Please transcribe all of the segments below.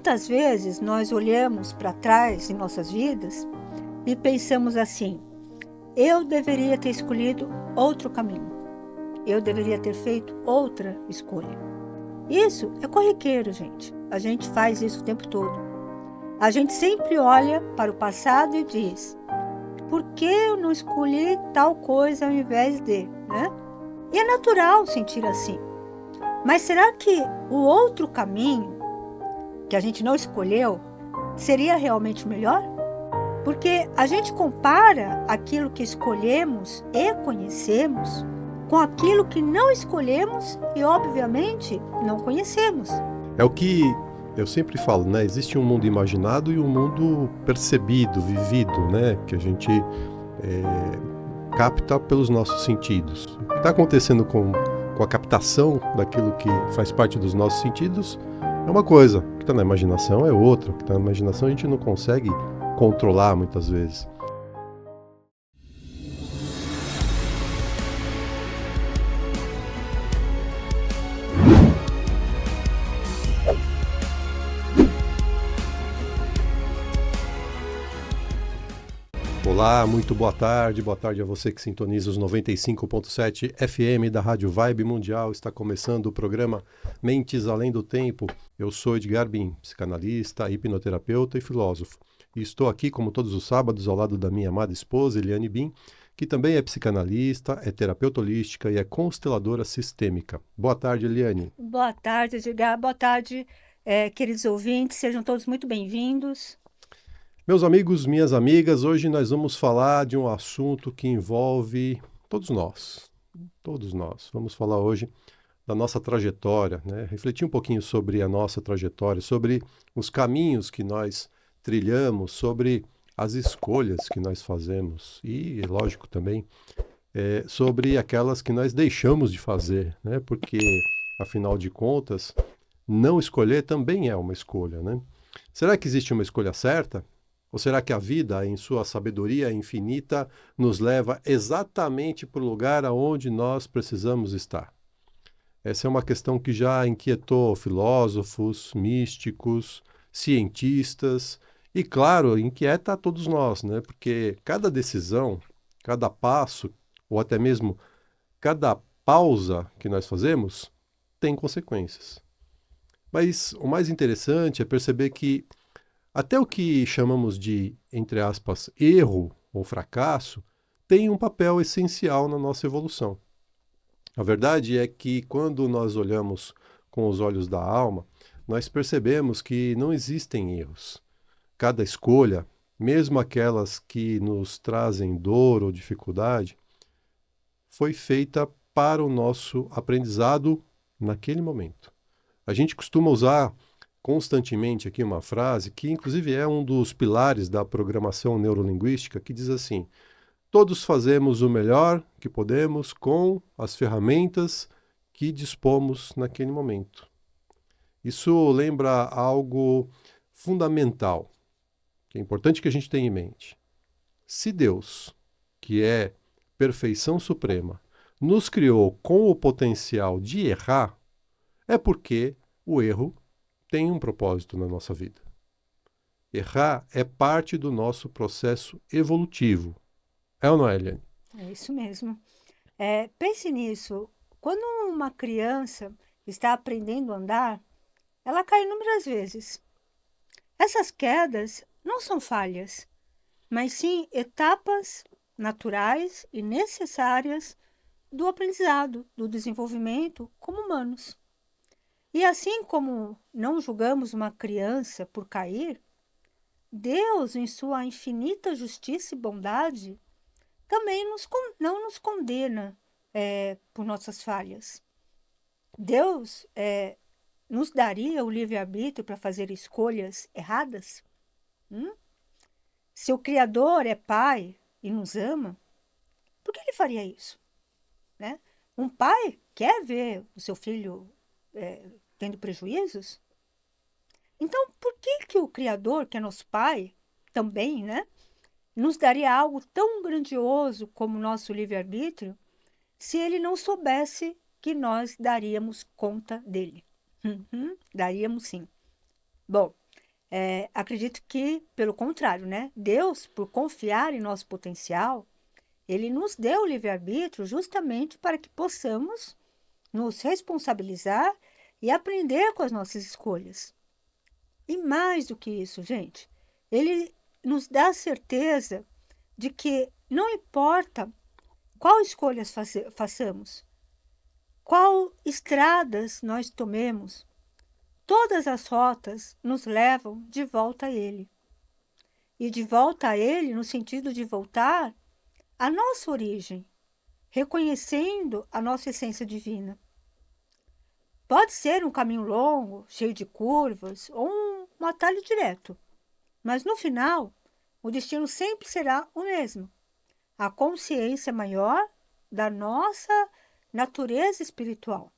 Quantas vezes nós olhamos para trás em nossas vidas e pensamos assim: eu deveria ter escolhido outro caminho, eu deveria ter feito outra escolha. Isso é corriqueiro, gente. A gente faz isso o tempo todo. A gente sempre olha para o passado e diz: por que eu não escolhi tal coisa ao invés de, né? E é natural sentir assim. Mas será que o outro caminho que a gente não escolheu seria realmente o melhor? Porque a gente compara aquilo que escolhemos e conhecemos com aquilo que não escolhemos e, obviamente, não conhecemos. É o que eu sempre falo, né? Existe um mundo imaginado e um mundo percebido, vivido, né? Que a gente capta pelos nossos sentidos. O que está acontecendo com a captação daquilo que faz parte dos nossos sentidos é uma coisa, o que está na imaginação é outra. O que está na imaginação a gente não consegue controlar muitas vezes. Olá, muito boa tarde a você que sintoniza os 95.7 FM da Rádio Vibe Mundial. Está começando o programa Mentes Além do Tempo. Eu sou Edgar Bin, psicanalista, hipnoterapeuta e filósofo. E estou aqui, como todos os sábados, ao lado da minha amada esposa, Eliane Bin, que também é psicanalista, é terapeuta holística e é consteladora sistêmica. Boa tarde, Eliane. Boa tarde, Edgar. Boa tarde, queridos ouvintes. Sejam todos muito bem-vindos. Meus amigos, minhas amigas, hoje nós vamos falar de um assunto que envolve todos nós. Todos nós. Vamos falar hoje da nossa trajetória, né? Refletir um pouquinho sobre a nossa trajetória, sobre os caminhos que nós trilhamos, sobre as escolhas que nós fazemos e, lógico, também sobre aquelas que nós deixamos de fazer, né? Porque, afinal de contas, não escolher também é uma escolha, né? Será que existe uma escolha certa? Ou será que a vida, em sua sabedoria infinita, nos leva exatamente para o lugar aonde nós precisamos estar? Essa é uma questão que já inquietou filósofos, místicos, cientistas e, claro, inquieta a todos nós, né? Porque cada decisão, cada passo, ou até mesmo cada pausa que nós fazemos, tem consequências. Mas o mais interessante é perceber que até o que chamamos de, entre aspas, erro ou fracasso, tem um papel essencial na nossa evolução. A verdade é que quando nós olhamos com os olhos da alma, nós percebemos que não existem erros. Cada escolha, mesmo aquelas que nos trazem dor ou dificuldade, foi feita para o nosso aprendizado naquele momento. A gente costuma usar constantemente aqui uma frase que inclusive é um dos pilares da programação neurolinguística, que diz assim: todos fazemos o melhor que podemos com as ferramentas que dispomos naquele momento. Isso lembra algo fundamental, que é importante que a gente tenha em mente. Se Deus, que é perfeição suprema, nos criou com o potencial de errar, é porque o erro tem um propósito na nossa vida. Errar é parte do nosso processo evolutivo. É ou não é, Eliane? É isso mesmo. Pense nisso. Quando uma criança está aprendendo a andar, ela cai inúmeras vezes. Essas quedas não são falhas, mas sim etapas naturais e necessárias do aprendizado, do desenvolvimento como humanos. E assim como não julgamos uma criança por cair, Deus, em sua infinita justiça e bondade, também não nos condena por nossas falhas. Deus nos daria o livre-arbítrio para fazer escolhas erradas? Se o Criador é Pai e nos ama, por que ele faria isso? Né? Um pai quer ver o seu filho tendo prejuízos? Então, por que o Criador, que é nosso Pai, também, né, nos daria algo tão grandioso como o nosso livre-arbítrio, se ele não soubesse que nós daríamos conta dele? Daríamos sim. Bom, Acredito que, pelo contrário, né? Deus, por confiar em nosso potencial, ele nos deu o livre-arbítrio justamente para que possamos nos responsabilizar e aprender com as nossas escolhas. E mais do que isso, gente, ele nos dá a certeza de que não importa qual escolhas façamos, qual estradas nós tomemos, todas as rotas nos levam de volta a Ele. E de volta a Ele no sentido de voltar à nossa origem, reconhecendo a nossa essência divina. Pode ser um caminho longo, cheio de curvas, ou um atalho direto, mas no final, o destino sempre será o mesmo. A consciência maior da nossa natureza espiritual.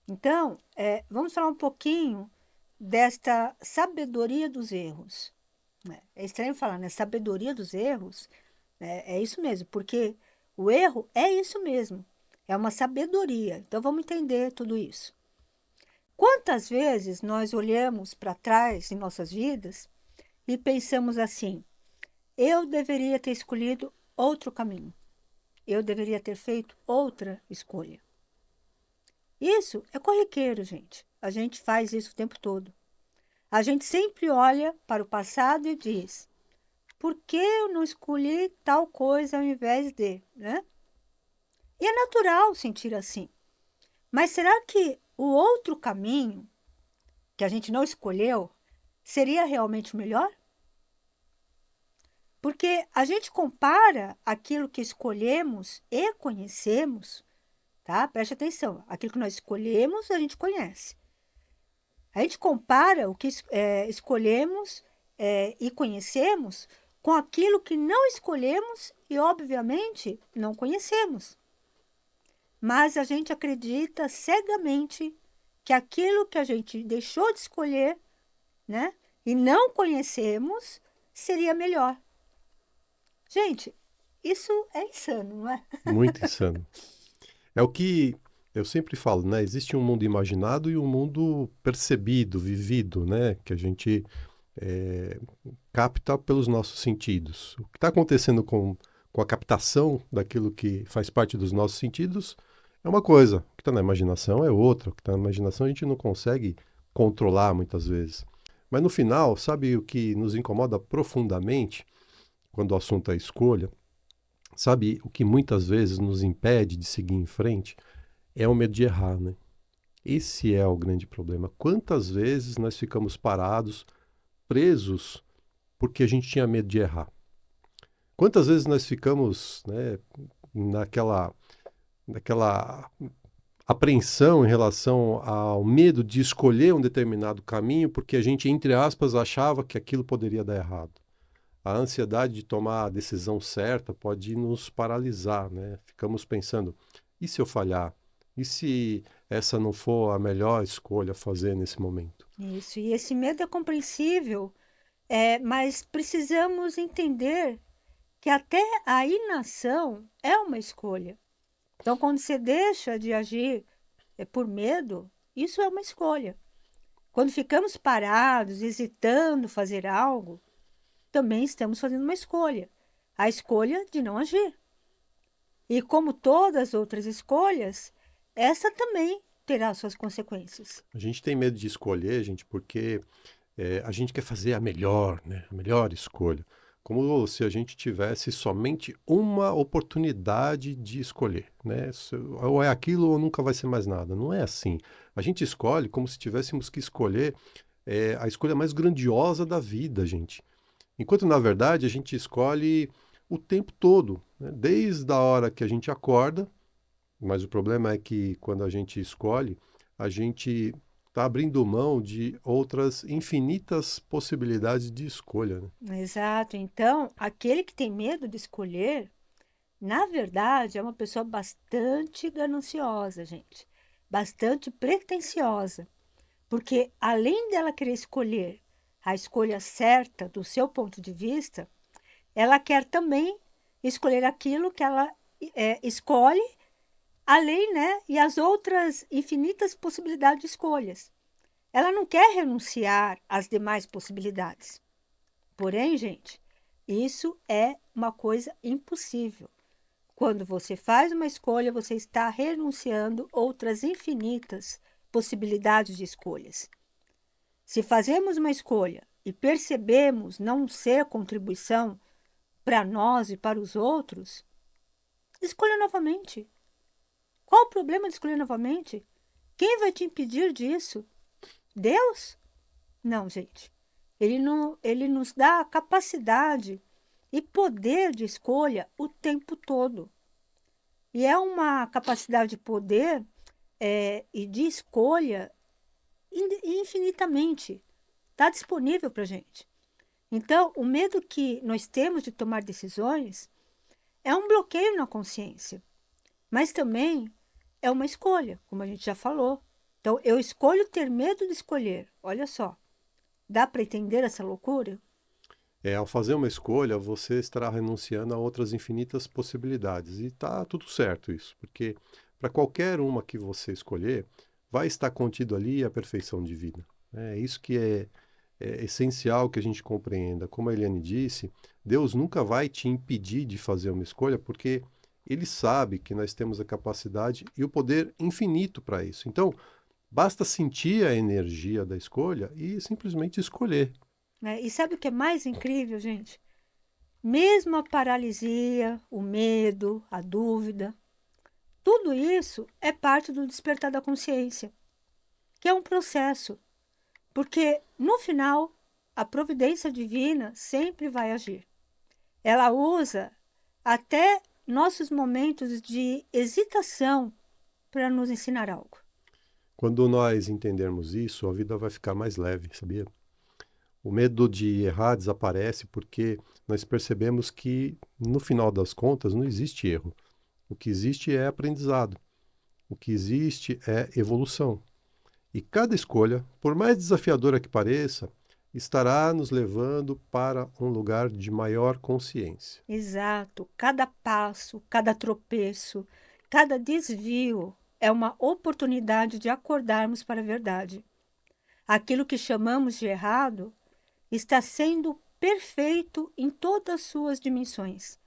Então, vamos falar um pouquinho desta sabedoria dos erros. É estranho falar, né? Sabedoria dos erros, é isso mesmo, porque o erro é isso mesmo, é uma sabedoria. Então, vamos entender tudo isso. Quantas vezes nós olhamos para trás em nossas vidas e pensamos assim: eu deveria ter escolhido outro caminho, eu deveria ter feito outra escolha. Isso é corriqueiro, gente. A gente faz isso o tempo todo. A gente sempre olha para o passado e diz: por que eu não escolhi tal coisa ao invés de, né? E é natural sentir assim. Mas será que o outro caminho que a gente não escolheu seria realmente o melhor? Porque a gente compara aquilo que escolhemos e conhecemos, tá? Preste atenção. Aquilo que nós escolhemos, a gente conhece. A gente compara o que escolhemos e conhecemos com aquilo que não escolhemos e, obviamente, não conhecemos. Mas a gente acredita cegamente que aquilo que a gente deixou de escolher, né, e não conhecemos, seria melhor. Gente, isso é insano, não é? Muito insano. É o que eu sempre falo, né? Existe um mundo imaginado e um mundo percebido, vivido, né? Que a gente eh, capta pelos nossos sentidos. O que está acontecendo com a captação daquilo que faz parte dos nossos sentidos é uma coisa, o que está na imaginação é outra. O que está na imaginação a gente não consegue controlar muitas vezes. Mas no final, sabe o que nos incomoda profundamente quando o assunto é escolha? Sabe o que muitas vezes nos impede de seguir em frente? É o medo de errar, né? Esse é o grande problema. Quantas vezes nós ficamos parados, presos, porque a gente tinha medo de errar? Quantas vezes nós ficamos, né, naquela apreensão em relação ao medo de escolher um determinado caminho, porque a gente, entre aspas, achava que aquilo poderia dar errado. A ansiedade de tomar a decisão certa pode nos paralisar, né? Ficamos pensando, e se eu falhar? E se essa não for a melhor escolha a fazer nesse momento? Isso, e esse medo é compreensível, mas precisamos entender que até a inação é uma escolha. Então, quando você deixa de agir por medo, isso é uma escolha. Quando ficamos parados, hesitando fazer algo, também estamos fazendo uma escolha. A escolha de não agir. E como todas as outras escolhas, essa também terá suas consequências. A gente tem medo de escolher, gente, porque a gente quer fazer a melhor, né? A melhor escolha. Como se a gente tivesse somente uma oportunidade de escolher, né? Ou é aquilo ou nunca vai ser mais nada. Não é assim. A gente escolhe como se tivéssemos que escolher a escolha mais grandiosa da vida, gente. Enquanto, na verdade, a gente escolhe o tempo todo, né? Desde a hora que a gente acorda, mas o problema é que quando a gente escolhe, a gente está abrindo mão de outras infinitas possibilidades de escolha, né? Exato. Então, aquele que tem medo de escolher, na verdade, é uma pessoa bastante gananciosa, gente. Bastante pretensiosa. Porque além dela querer escolher a escolha certa do seu ponto de vista, ela quer também escolher aquilo que ela escolhe, além, né? E as outras infinitas possibilidades de escolhas. Ela não quer renunciar às demais possibilidades. Porém, gente, isso é uma coisa impossível. Quando você faz uma escolha, você está renunciando outras infinitas possibilidades de escolhas. Se fazemos uma escolha e percebemos não ser contribuição para nós e para os outros, escolha novamente. Qual o problema de escolher novamente? Quem vai te impedir disso? Deus? Não, gente. Ele nos dá a capacidade e poder de escolha o tempo todo. E é uma capacidade de poder e de escolha infinitamente. Está disponível para a gente. Então, o medo que nós temos de tomar decisões é um bloqueio na consciência, mas também é uma escolha, como a gente já falou. Então, eu escolho ter medo de escolher. Olha só, dá para entender essa loucura? Ao fazer uma escolha, você estará renunciando a outras infinitas possibilidades. E tá tudo certo isso, porque para qualquer uma que você escolher, vai estar contido ali a perfeição divina. É isso que é essencial que a gente compreenda. Como a Eliane disse, Deus nunca vai te impedir de fazer uma escolha, porque Ele sabe que nós temos a capacidade e o poder infinito para isso. Então, basta sentir a energia da escolha e simplesmente escolher. E sabe o que é mais incrível, gente? Mesmo a paralisia, o medo, a dúvida, tudo isso é parte do despertar da consciência, que é um processo. Porque, no final, a providência divina sempre vai agir. Ela usa até nossos momentos de hesitação para nos ensinar algo. Quando nós entendermos isso, a vida vai ficar mais leve, sabia? O medo de errar desaparece porque nós percebemos que, no final das contas, não existe erro. O que existe é aprendizado. O que existe é evolução. E cada escolha, por mais desafiadora que pareça, estará nos levando para um lugar de maior consciência. Exato. Cada passo, cada tropeço, cada desvio é uma oportunidade de acordarmos para a verdade. Aquilo que chamamos de errado está sendo perfeito em todas as suas dimensões,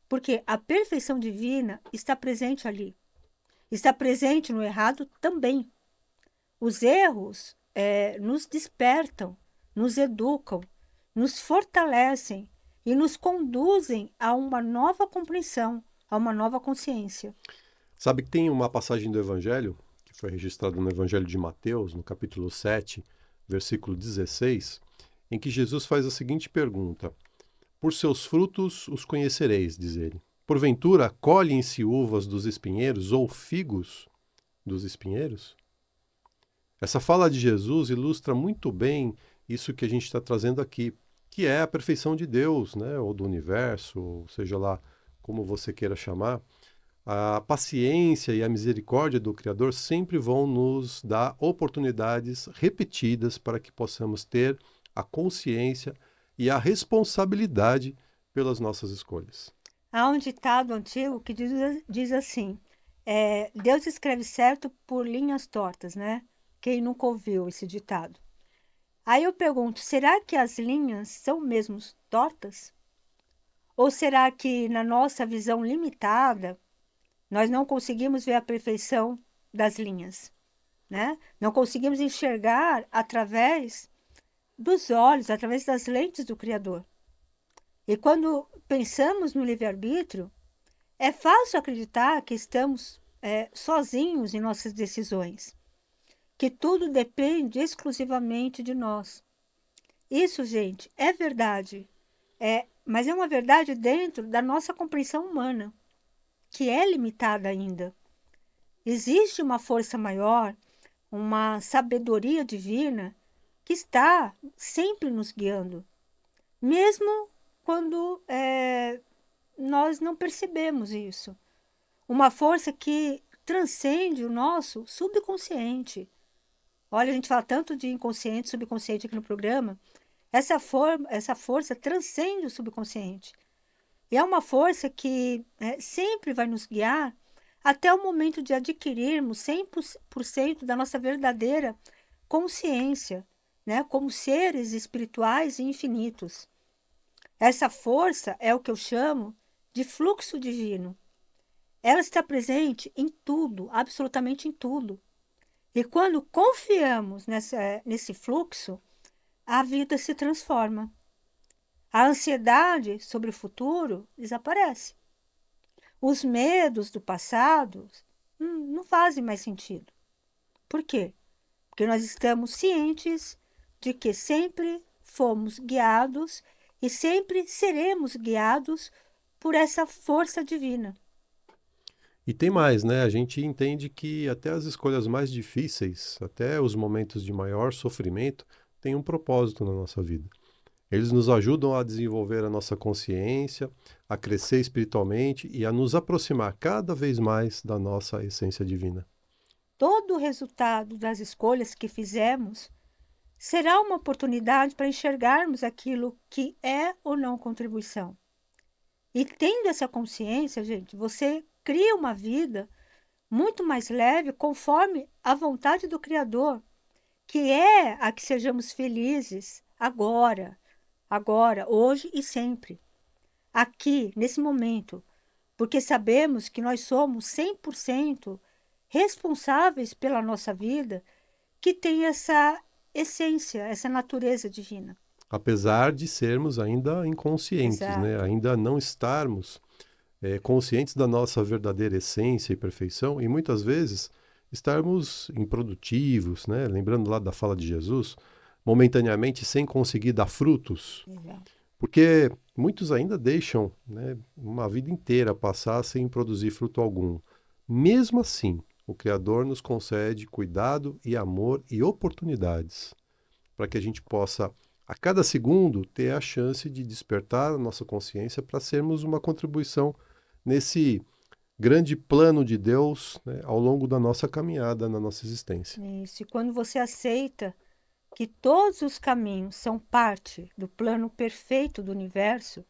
porque a perfeição divina está presente ali. Está presente no errado também. Os erros nos despertam, nos educam, nos fortalecem e nos conduzem a uma nova compreensão, a uma nova consciência. Sabe que tem uma passagem do Evangelho, que foi registrada no Evangelho de Mateus, no capítulo 7, versículo 16, em que Jesus faz a seguinte pergunta: Por seus frutos os conhecereis, diz ele. Porventura, colhem-se uvas dos espinheiros ou figos dos espinheiros? Essa fala de Jesus ilustra muito bem isso que a gente está trazendo aqui, que é a perfeição de Deus, né? Ou do universo, ou seja lá como você queira chamar. A paciência e a misericórdia do Criador sempre vão nos dar oportunidades repetidas para que possamos ter a consciência e a responsabilidade pelas nossas escolhas. Há um ditado antigo que diz assim: Deus escreve certo por linhas tortas, né? Quem nunca ouviu esse ditado? Aí eu pergunto: será que as linhas são mesmo tortas? Ou será que, na nossa visão limitada, nós não conseguimos ver a perfeição das linhas, né? Não conseguimos enxergar através dos olhos, através das lentes do Criador. E quando pensamos no livre-arbítrio, é fácil acreditar que estamos sozinhos em nossas decisões, que tudo depende exclusivamente de nós. Isso, gente, é verdade, mas é uma verdade dentro da nossa compreensão humana, que é limitada ainda. Existe uma força maior, uma sabedoria divina que está sempre nos guiando, mesmo quando nós não percebemos isso. Uma força que transcende o nosso subconsciente. Olha, a gente fala tanto de inconsciente, subconsciente aqui no programa. Essa força transcende o subconsciente. E é uma força que sempre vai nos guiar até o momento de adquirirmos 100% da nossa verdadeira consciência, né? Como seres espirituais e infinitos. Essa força é o que eu chamo de fluxo divino. Ela está presente em tudo, absolutamente em tudo. E quando confiamos nesse fluxo, a vida se transforma. A ansiedade sobre o futuro desaparece. Os medos do passado não fazem mais sentido. Por quê? Porque nós estamos cientes de que sempre fomos guiados e sempre seremos guiados por essa força divina. E tem mais, né? A gente entende que até as escolhas mais difíceis, até os momentos de maior sofrimento, têm um propósito na nossa vida. Eles nos ajudam a desenvolver a nossa consciência, a crescer espiritualmente e a nos aproximar cada vez mais da nossa essência divina. Todo o resultado das escolhas que fizemos será uma oportunidade para enxergarmos aquilo que é ou não contribuição. E tendo essa consciência, gente, você cria uma vida muito mais leve conforme a vontade do Criador, que é a que sejamos felizes agora, hoje e sempre. Aqui, nesse momento, porque sabemos que nós somos 100% responsáveis pela nossa vida, que tem essa essência, essa natureza divina. Apesar de sermos ainda inconscientes, né? Exato. Ainda não estarmos conscientes da nossa verdadeira essência e perfeição, e muitas vezes estarmos improdutivos, né? Lembrando lá da fala de Jesus, momentaneamente sem conseguir dar frutos, Exato. porque muitos ainda deixam, né, uma vida inteira passar sem produzir fruto algum. Mesmo assim, o Criador nos concede cuidado e amor e oportunidades para que a gente possa, a cada segundo, ter a chance de despertar a nossa consciência para sermos uma contribuição nesse grande plano de Deus, né, ao longo da nossa caminhada, na nossa existência. Isso. E quando você aceita que todos os caminhos são parte do plano perfeito do universo,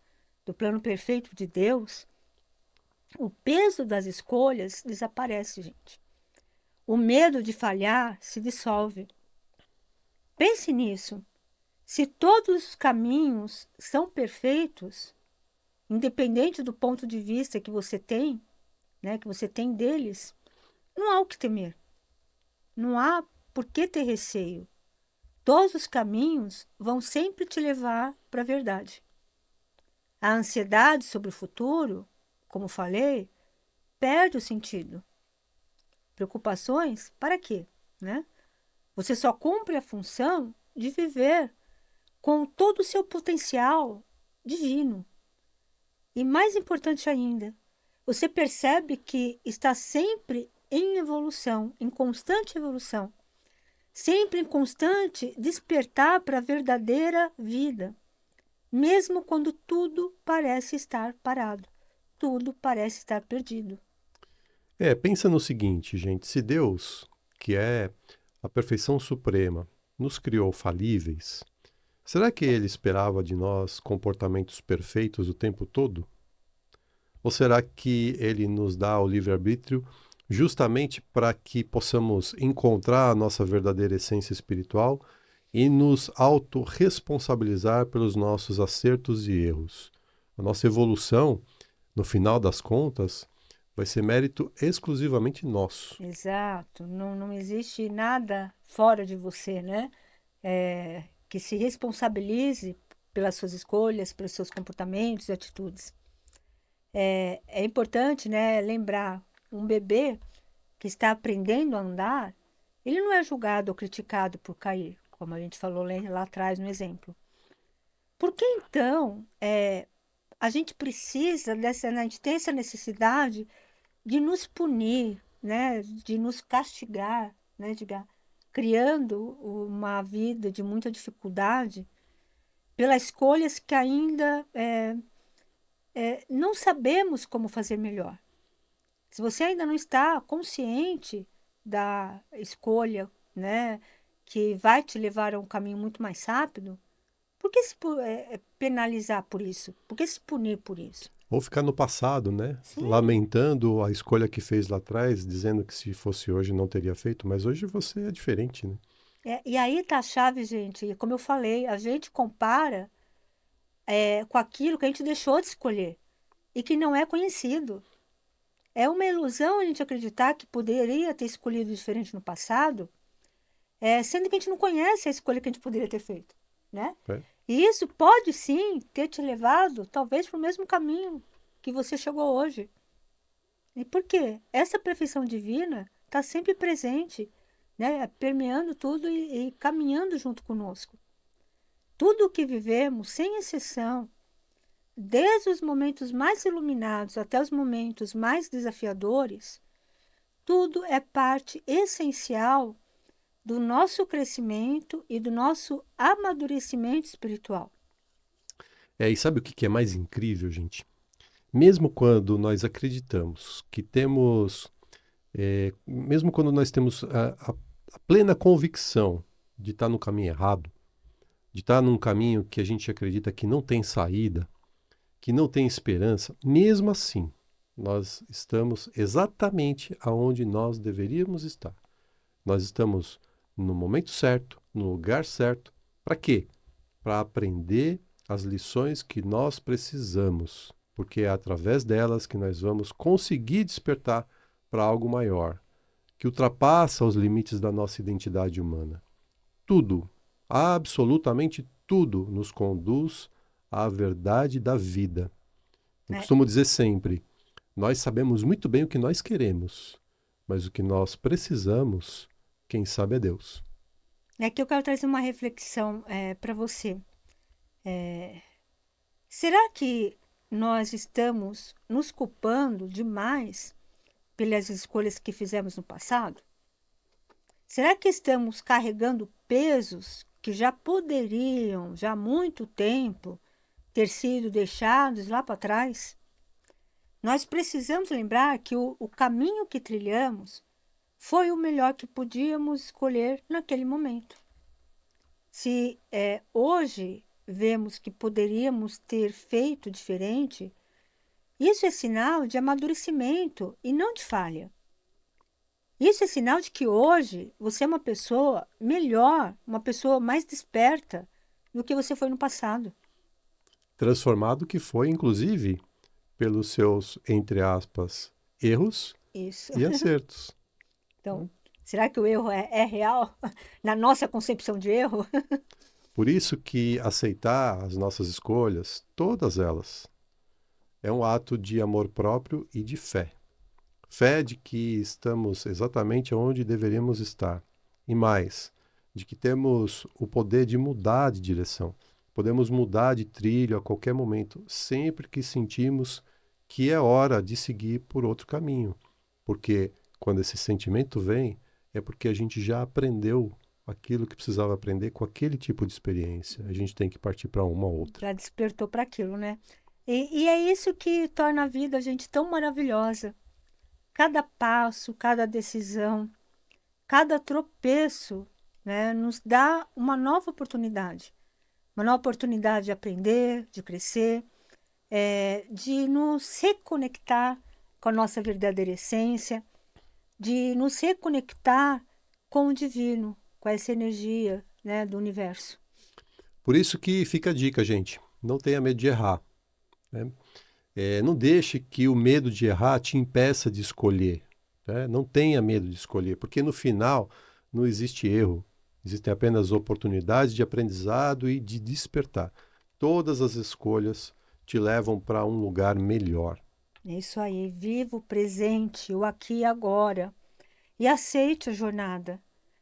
do plano perfeito de Deus, o peso das escolhas desaparece, gente. O medo de falhar se dissolve. Pense nisso. Se todos os caminhos são perfeitos, independente do ponto de vista que você tem, né, que você tem deles, não há o que temer. Não há por que ter receio. Todos os caminhos vão sempre te levar para a verdade. A ansiedade sobre o futuro, como falei, perde o sentido. Preocupações, para quê, né? Você só cumpre a função de viver com todo o seu potencial divino. E mais importante ainda, você percebe que está sempre em evolução, em constante evolução, sempre em constante despertar para a verdadeira vida, mesmo quando tudo parece estar parado, tudo parece estar perdido. Pensa no seguinte, gente, se Deus, que é a perfeição suprema, nos criou falíveis, será que ele esperava de nós comportamentos perfeitos o tempo todo? Ou será que ele nos dá o livre-arbítrio justamente para que possamos encontrar a nossa verdadeira essência espiritual e nos autorresponsabilizar pelos nossos acertos e erros? A nossa evolução, no final das contas, vai ser mérito exclusivamente nosso. Exato, não existe nada fora de você, né? Que se responsabilize pelas suas escolhas, pelos seus comportamentos e atitudes. É importante, né, lembrar, um bebê que está aprendendo a andar, ele não é julgado ou criticado por cair, como a gente falou lá atrás no exemplo. Por que então a gente precisa a gente tem essa necessidade de nos punir, né, de nos castigar, né, criando uma vida de muita dificuldade pelas escolhas que ainda não sabemos como fazer melhor. Se você ainda não está consciente da escolha, né, que vai te levar a um caminho muito mais rápido, por que penalizar por isso? Por que se punir por isso? Ou ficar no passado, né? Sim, Lamentando a escolha que fez lá atrás, dizendo que se fosse hoje não teria feito, mas hoje você é diferente, né? E aí está a chave, gente. E como eu falei, a gente compara com aquilo que a gente deixou de escolher e que não é conhecido. É uma ilusão a gente acreditar que poderia ter escolhido diferente no passado, sendo que a gente não conhece a escolha que a gente poderia ter feito, né? Né? E isso pode sim ter te levado, talvez, para o mesmo caminho que você chegou hoje. E por quê? Essa perfeição divina está sempre presente, né? Permeando tudo e caminhando junto conosco. Tudo o que vivemos, sem exceção, desde os momentos mais iluminados até os momentos mais desafiadores, tudo é parte essencial do nosso crescimento e do nosso amadurecimento espiritual. E sabe o que é mais incrível, gente? Mesmo quando nós acreditamos que temos, mesmo quando nós temos a plena convicção de estar no caminho errado, de estar num caminho que a gente acredita que não tem saída, que não tem esperança, mesmo assim, nós estamos exatamente aonde nós deveríamos estar. Nós estamos no momento certo, no lugar certo. Para quê? Para aprender as lições que nós precisamos, porque é através delas que nós vamos conseguir despertar para algo maior, que ultrapassa os limites da nossa identidade humana. Tudo, absolutamente tudo, nos conduz à verdade da vida. Eu Né? costumo dizer sempre: nós sabemos muito bem o que nós queremos, mas o que nós precisamos, quem sabe é Deus. Aqui eu quero trazer uma reflexão para você. Será que nós estamos nos culpando demais pelas escolhas que fizemos no passado? Será que estamos carregando pesos que já poderiam, já há muito tempo, ter sido deixados lá para trás? Nós precisamos lembrar que o caminho que trilhamos foi o melhor que podíamos escolher naquele momento. Se hoje vemos que poderíamos ter feito diferente, isso é sinal de amadurecimento e não de falha. Isso é sinal de que hoje você é uma pessoa melhor, uma pessoa mais desperta do que você foi no passado. Transformado que foi, inclusive, pelos seus, entre aspas, erros Isso. e acertos. Então, será que o erro é real na nossa concepção de erro? Por isso que aceitar as nossas escolhas, todas elas, é um ato de amor próprio e de fé. Fé de que estamos exatamente onde deveríamos estar. E mais, de que temos o poder de mudar de direção. Podemos mudar de trilho a qualquer momento, sempre que sentimos que é hora de seguir por outro caminho. Porque quando esse sentimento vem, é porque a gente já aprendeu aquilo que precisava aprender com aquele tipo de experiência. A gente tem que partir para uma outra. Já despertou para aquilo, né? E é isso que torna a vida, a gente, tão maravilhosa. Cada passo, cada decisão, cada tropeço, né, nos dá uma nova oportunidade. Uma nova oportunidade de aprender, de crescer, de nos reconectar com a nossa verdadeira essência, de nos reconectar com o divino, com essa energia, né, do universo. Por isso que fica a dica, gente. Não tenha medo de errar, né? Não deixe que o medo de errar te impeça de escolher, né? Não tenha medo de escolher, porque no final não existe erro. Existem apenas oportunidades de aprendizado e de despertar. Todas as escolhas te levam para um lugar melhor. É isso aí, viva o presente, o aqui e agora, e aceite a jornada,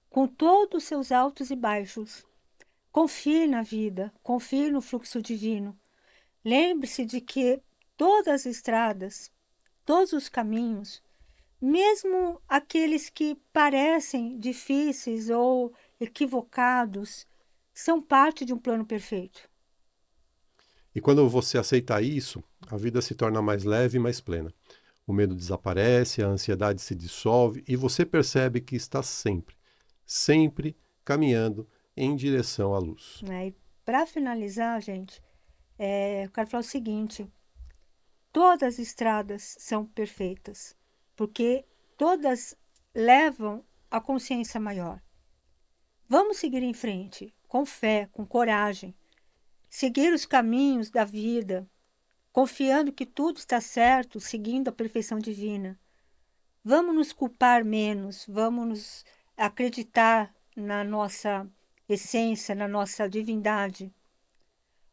com todos os seus altos e baixos. Confie na vida, confie no fluxo divino. Lembre-se de que todas as estradas, todos os caminhos, mesmo aqueles que parecem difíceis ou equivocados, são parte de um plano perfeito. E quando você aceitar isso, a vida se torna mais leve e mais plena. O medo desaparece, a ansiedade se dissolve e você percebe que está sempre, sempre caminhando em direção à luz. Né? E para finalizar, gente, eu quero falar o seguinte: todas as estradas são perfeitas, porque todas levam à consciência maior. Vamos seguir em frente, com fé, com coragem, seguir os caminhos da vida, confiando que tudo está certo, seguindo a perfeição divina. Vamos nos culpar menos, vamos nos acreditar na nossa essência, na nossa divindade.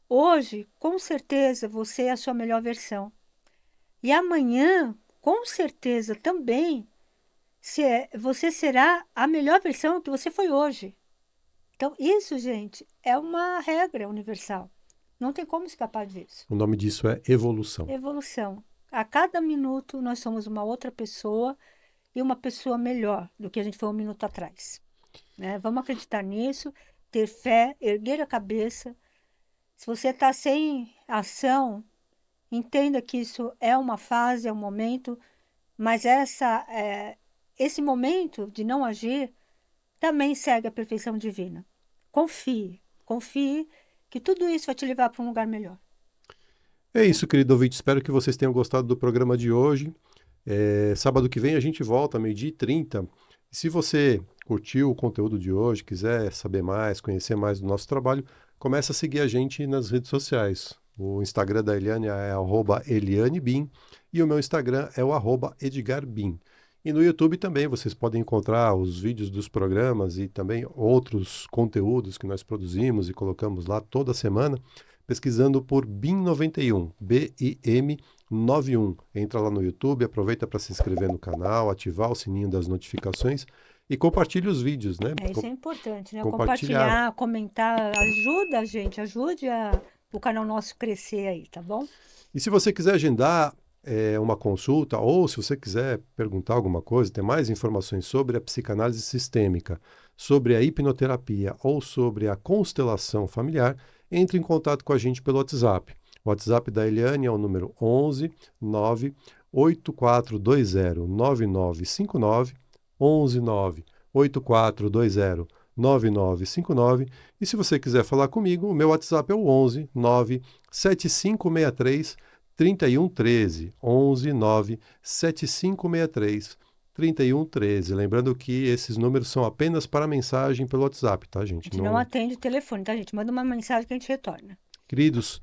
Hoje, com certeza, você é a sua melhor versão. E amanhã, com certeza também, você será a melhor versão que você foi hoje. Então, isso, gente, é uma regra universal. Não tem como escapar disso. O nome disso é evolução. Evolução. A cada minuto, nós somos uma outra pessoa e uma pessoa melhor do que a gente foi um minuto atrás. Né? Vamos acreditar nisso, ter fé, erguer a cabeça. Se você está sem ação, entenda que isso é uma fase, é um momento, mas esse momento de não agir também segue a perfeição divina. Confie, confie que tudo isso vai te levar para um lugar melhor. É isso, querido ouvinte. Espero que vocês tenham gostado do programa de hoje. Sábado que vem a gente volta, 12h30. E se você curtiu o conteúdo de hoje, quiser saber mais, conhecer mais do nosso trabalho, começa a seguir a gente nas redes sociais. O Instagram da Eliane é @ElianeBim e o meu Instagram é o @EdgarBim. E no YouTube também vocês podem encontrar os vídeos dos programas e também outros conteúdos que nós produzimos e colocamos lá toda semana, pesquisando por BIM91, BIM 91. Entra lá no YouTube, aproveita para se inscrever no canal, ativar o sininho das notificações e compartilhe os vídeos, né? Isso é importante, né? Compartilhar. Compartilhar, comentar, ajuda a gente, ajude o canal nosso crescer aí, tá bom? E se você quiser agendar uma consulta ou se você quiser perguntar alguma coisa, ter mais informações sobre a psicanálise sistêmica, sobre a hipnoterapia ou sobre a constelação familiar, entre em contato com a gente pelo WhatsApp. O WhatsApp da Eliane é o número 11 9 8420 9959, 11 9 8420 9959. E se você quiser falar comigo, o meu WhatsApp é o 11 9 7563 3113, 11 9 7563 3113. Lembrando que esses números são apenas para mensagem pelo WhatsApp, tá, gente? A gente não atende o telefone, tá, gente? Manda uma mensagem que a gente retorna. Queridos,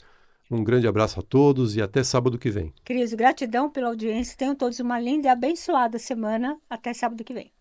um grande abraço a todos e até sábado que vem. Queridos, gratidão pela audiência. Tenham todos uma linda e abençoada semana. Até sábado que vem.